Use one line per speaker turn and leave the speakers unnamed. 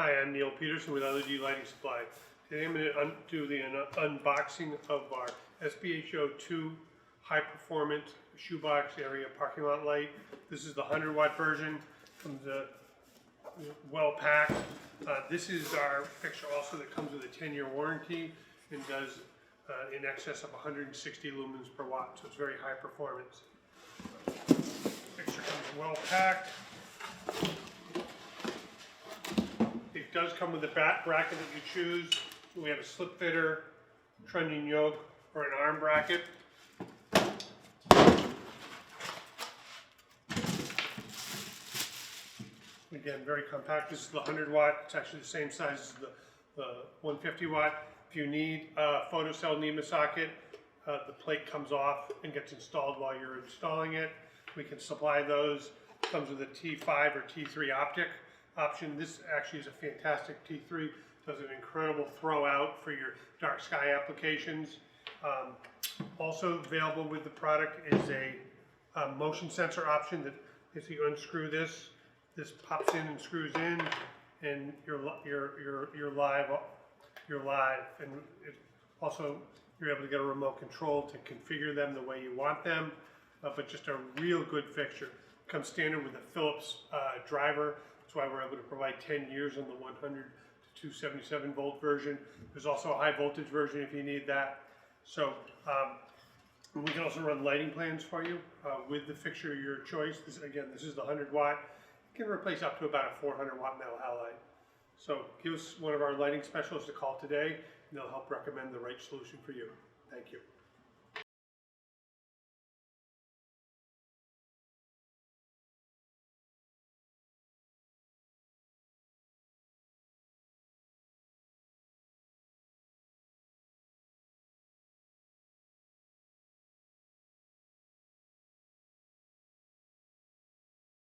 Hi, I'm Neil Peterson with LED Lighting Supply. Today I'm going to do the unboxing of our SBHO2 high performance shoebox area parking lot light. This is the 100-watt version, comes well packed. This is our fixture also that comes with a 10-year warranty and does in excess of 160 lumens per watt, so it's very high performance. Fixture comes well packed. It does come with a bracket that you choose. We have a slip fitter, trunnion yoke, or an arm bracket. Again, very compact. This is the 100-watt. It's actually the same size as the 150-watt. If you need a photocell nema socket, the plate comes off and gets installed while you're installing it. We can supply those. It comes with a T5 or T3 optic option. This actually is a fantastic T3. Does an incredible throw out for your dark sky applications. Also available with the product is a motion sensor option that if you unscrew this pops in and screws in, and you're live. And also you're able to get a remote control to configure them the way you want them. But just a real good fixture. Comes standard with a Phillips driver. That's why we're able to provide 10 years on the 100 to 277 volt version. There's also a high voltage version if you need that. So we can also run lighting plans for you with the fixture of your choice. This is the 100-watt. You can replace up to about a 400-watt metal halide. So give us one of our lighting specialists a call today, and they'll help recommend the right solution for you. Thank you.